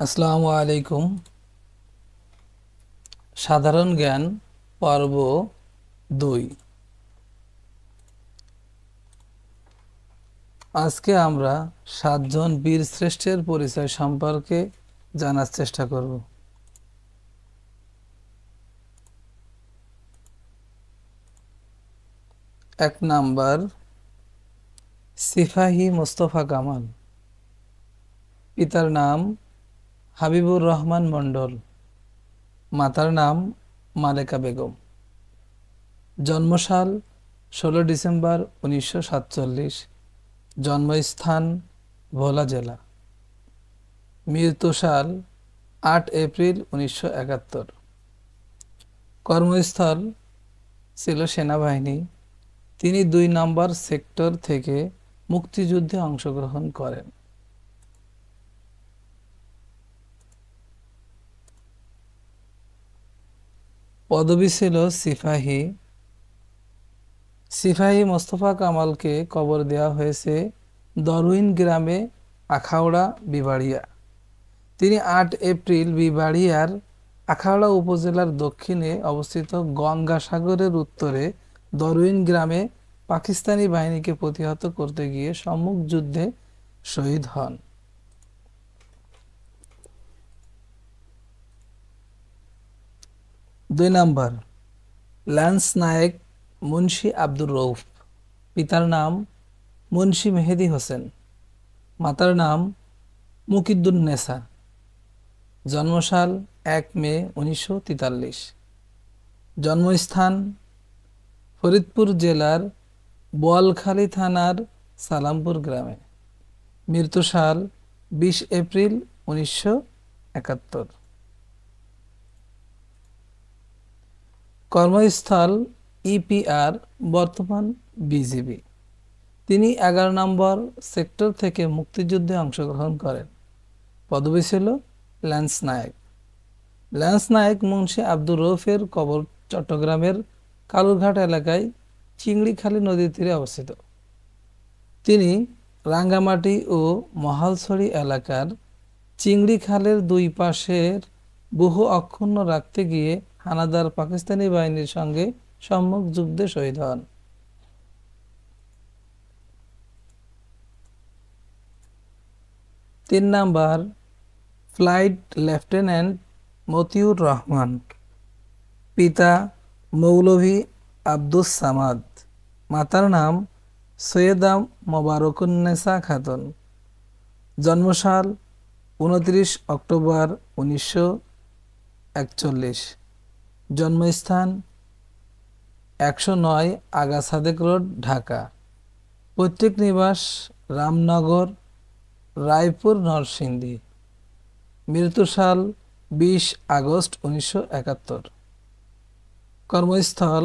আসসালামু আলাইকুম। সাধারণ জ্ঞান পর্ব 2। আজকে আমরা 7 জন বীর শ্রেষ্ঠের পরিচয় সম্পর্কে জানার চেষ্টা করব। 1 নাম্বার, সিপাহী মোস্তফা কামাল। পিতার নাম হাবিবুর রহমান মণ্ডল, মাতার নাম মালেকা বেগম। জন্মসাল 16 ডিসেম্বর 1947, জন্মস্থান ভোলা জেলা। মৃত্যুসাল 8 এপ্রিল 1971। কর্মস্থল ছিল সেনাবাহিনী। তিনি 2 নম্বর সেক্টর থেকে মুক্তিযুদ্ধে অংশগ্রহণ করেন। পদবী ছিল সিপাহী। সিপাহী মোস্তফা কামালকে কবর দেওয়া হয়েছে দরুইন গ্রামে, আখাউড়া, বিবাড়িয়া। তিনি 8 এপ্রিল বিবাড়িয়ার আখাউড়া উপজেলার দক্ষিণে অবস্থিত গঙ্গাসাগরের উত্তরে দরুইন গ্রামে পাকিস্তানি বাহিনীকে প্রতিহত করতে গিয়ে সম্মুখ যুদ্ধে শহীদ হন। দুই নাম্বার, ল্যান্স নায়েক মুন্সি আব্দুর রউফ। পিতার নাম মুন্সি মেহেদি হোসেন, মাতার নাম মুকিদ্দুন্নেসা। জন্মসাল 1 মে 1943। জন্মস্থান ফরিদপুর জেলার বোয়ালখালী থানার সালামপুর গ্রামে। মৃত্যুসাল 20 এপ্রিল 1971। কর্মস্থল ইপিআর, বর্তমান বিজিবি। তিনি 11 নম্বর সেক্টর থেকে মুক্তিযুদ্ধে অংশগ্রহণ করেন। পদবী ছিল ল্যান্স নায়েক। ল্যান্স নায়েক মুন্সি আব্দুর রউফের কবর চট্টগ্রামের কালুরঘাট এলাকায় চিংড়িখালী নদীর তীরে অবস্থিত। তিনি রাঙ্গামাটি ও মহালছড়ি এলাকার চিংড়ি খালের 2 পাশের বহু অক্ষুণ্ণ রাখতে গিয়ে হানাদার পাকিস্তানি বাহিনীর সঙ্গে সম্মুখ যুদ্ধে শহীদ হন। তিন number, flight lieutenant Motiur Rahman. পিতা মৌলভী আব্দুস সামাদ, মাতার নাম সৈয়দা মোবারকুন্নেসা খাতুন। জন্মসাল 29 অক্টোবর 1941। জন্মস্থান 109 আগা সাদেক রোড, ঢাকা। পৈতৃক নিবাস রামনগর, রায়পুর, নরসিংদী। মৃত্যুসাল 20 আগস্ট 1971। কর্মস্থল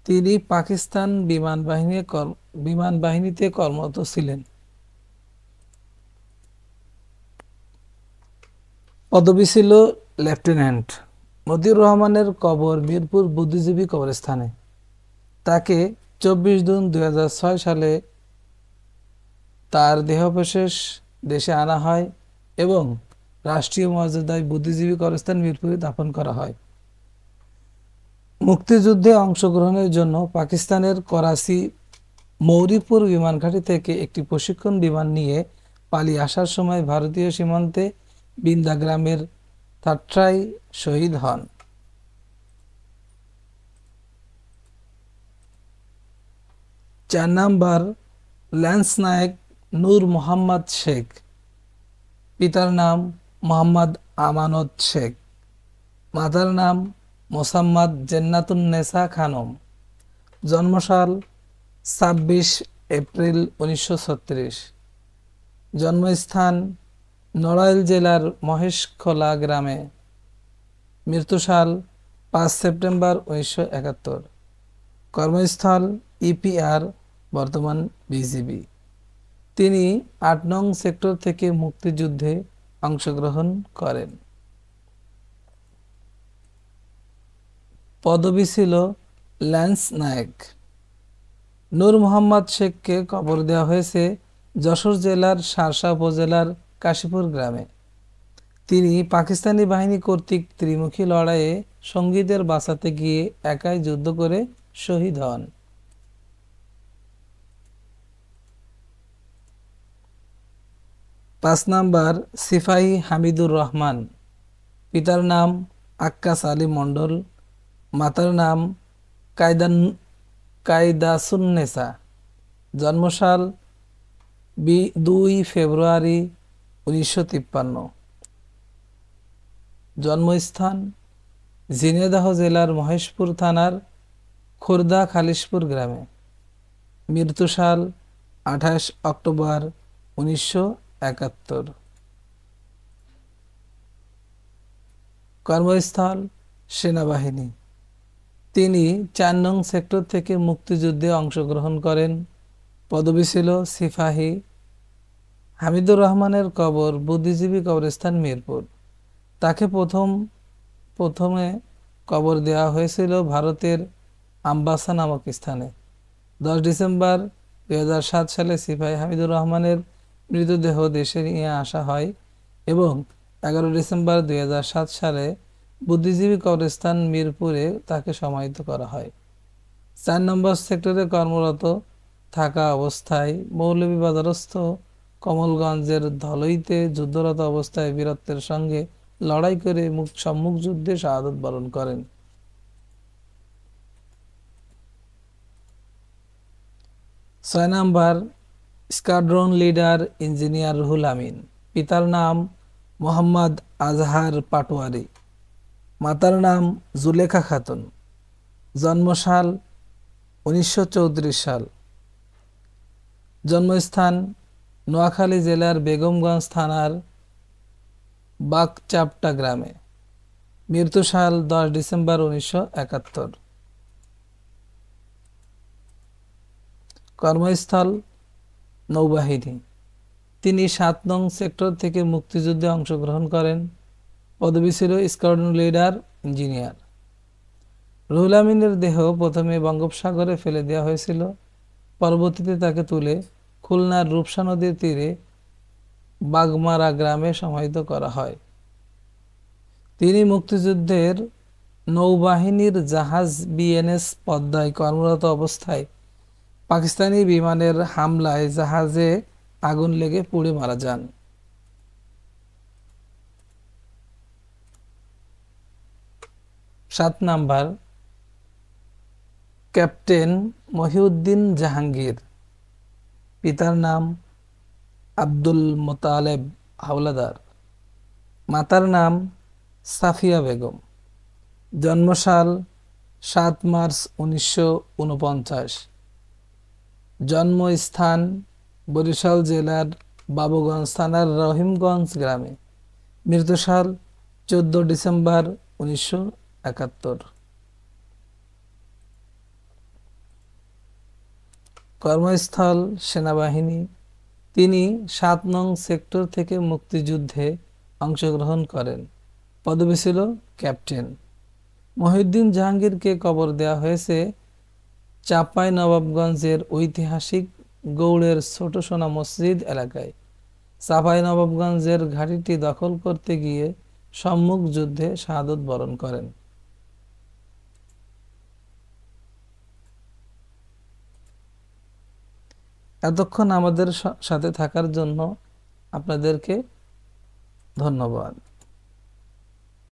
তিনি পাকিস্তান বিমান বাহিনীতে কর্মরত ছিলেন। পদবী ছিল লেফটেন্যান্ট। মতিউর রহমানের কবর মিরপুর বুদ্ধিজীবী কবরস্থানে। তাকে 24 জুন 2006 সালে তার দেহাবশেষ দেশে আনা হয় এবং রাষ্ট্রীয় মর্যাদায় বুদ্ধিজীবী কবরস্থান মিরপুরে দাফন করা হয়। মুক্তিযুদ্ধে অংশগ্রহণের জন্য পাকিস্তানের করাচি মৌরিপুর বিমানঘাঁটি থেকে একটি প্রশিক্ষণ বিমান নিয়ে পালিয়ে আসার সময় ভারতীয় সীমান্তে বিন্দা গ্রামের থাট্রায় শহীদ হন। 4 নাম্বার, ল্যান্স নায়েক নূর মোহাম্মদ শেখ। পিতার নাম মোহাম্মদ আমানত শেখ, মাতার নাম মোসাম্মদ জেন্নাতুন্নেসা খানম। জন্মসাল 26 এপ্রিল 1936। জন্মস্থান নড়াইল জেলার মহেশখোলা গ্রামে। মৃত্যুসাল 5 সেপ্টেম্বর 1971। কর্মস্থল ইপিআর, বর্তমান বিজিবি। তিনি 8 নং সেক্টর থেকে মুক্তিযুদ্ধে অংশগ্রহণ করেন। পদবী ছিল ল্যান্স নায়েক। নূর মোহাম্মদ শেখকে কবর দেওয়া হয়েছে যশোর জেলার শার্শা উপজেলার কাশীপুর গ্রামে। তিনি পাকিস্তানি বাহিনী কর্তৃক ত্রিমুখী লড়াইয়ে সঙ্গীদের বাঁচাতে গিয়ে একাই যুদ্ধ করে শহীদ হন। 5 নাম্বার সিপাহী হামিদুর রহমান। পিতার নাম আক্কাস আলী মণ্ডল, মাতার নাম কায়দাসুন্নেসা। জন্মসাল 2 ফেব্রুয়ারি 1953। জন্মস্থান ঝিনাইদহ জেলার মহেশপুর থানার খোর্দা খালিশপুর গ্রামে। মৃত্যুসাল 28 অক্টোবর 1971। কর্মস্থল সেনাবাহিনী। তিনি 4 নং সেক্টর থেকে মুক্তিযুদ্ধে অংশগ্রহণ করেন। পদবি ছিল সিপাহী। হামিদুর রহমানের কবর বুদ্ধিজীবী কবরস্থান মিরপুর। তাকে প্রথমে কবর দেওয়া হয়েছিল ভারতের আমবাসা নামক স্থানে। 10 ডিসেম্বর 2007 সালে সিপাহী হামিদুর রহমানের মৃতদেহ দেশে নিয়ে আসা হয় এবং 11 ডিসেম্বর 2007 সালে বুদ্ধিজীবী কবরস্থান মিরপুরে তাকে সমাহিত করা হয়। 4 নম্বর সেক্টরে কর্মরত থাকা অবস্থায় মৌলভীবাজারস্থ কমলগঞ্জের ধলইতে যুদ্ধরত অবস্থায় বীরত্বের সঙ্গে লড়াই করে সম্মুখ যুদ্ধে শাহাদত বরণ করেন। 6 number squadron leader engineer Ruhul Amin. পিতার নাম মোহাম্মদ আজহার পাটোয়ারি, মাতার নাম জুলেখা খাতুন। জন্মসাল 1934 সাল। জন্মস্থান নোয়াখালী জেলার বেগমগঞ্জ থানার বাগচাপটা গ্রামে। মৃত্যুসাল 10 ডিসেম্বর 1971। কর্মস্থল নৌবাহিনী। তিনি 7 নং সেক্টর থেকে মুক্তিযুদ্ধে অংশগ্রহণ করেন। পদবি ছিল স্কোয়াড্রন লিডার ইঞ্জিনিয়ার। রুহুল আমিনের দেহ প্রথমে বঙ্গোপসাগরে ফেলে দেওয়া হয়েছিল, পরবর্তীতে তাকে তুলে খুলনার রূপসা নদীর তীরে বাগমারা গ্রামে সমাহিত করা হয়। তিনি মুক্তিযুদ্ধের নৌবাহিনীর জাহাজ বিএনএস পদ্মায় কর্মরত অবস্থায় পাকিস্তানি বিমানের হামলায় জাহাজে আগুন লেগে পুড়ে মারা যান। 7 নাম্বার ক্যাপ্টেন মহিউদ্দিন জাহাঙ্গীর। পিতার নাম আব্দুল মোতালেব হাওলাদার, মাতার নাম সাফিয়া বেগম। জন্মসাল 7 মার্চ 1949। জন্মস্থান বরিশাল জেলার বাবুগঞ্জ থানার রহিমগঞ্জ গ্রামে। মৃত্যুসাল 14 ডিসেম্বর 1971। কর্মস্থল সেনাবাহিনী। তিনি 7 নং সেক্টর থেকে মুক্তিযুদ্ধে অংশগ্রহণ করেন। পদবি ছিল ক্যাপ্টেন। মহিউদ্দিন জাহাঙ্গীরকে কবর দেওয়া হয়েছে চাঁপাইনবাবগঞ্জের ঐতিহাসিক গৌড়ের ছোট সোনা মসজিদ এলাকায়। চাঁপাইনবাবগঞ্জের ঘাঁটিটি দখল করতে গিয়ে সম্মুখ যুদ্ধে শাহাদত বরণ করেন। এতক্ষণ আমাদের সাথে থাকার জন্য আপনাদেরকে ধন্যবাদ।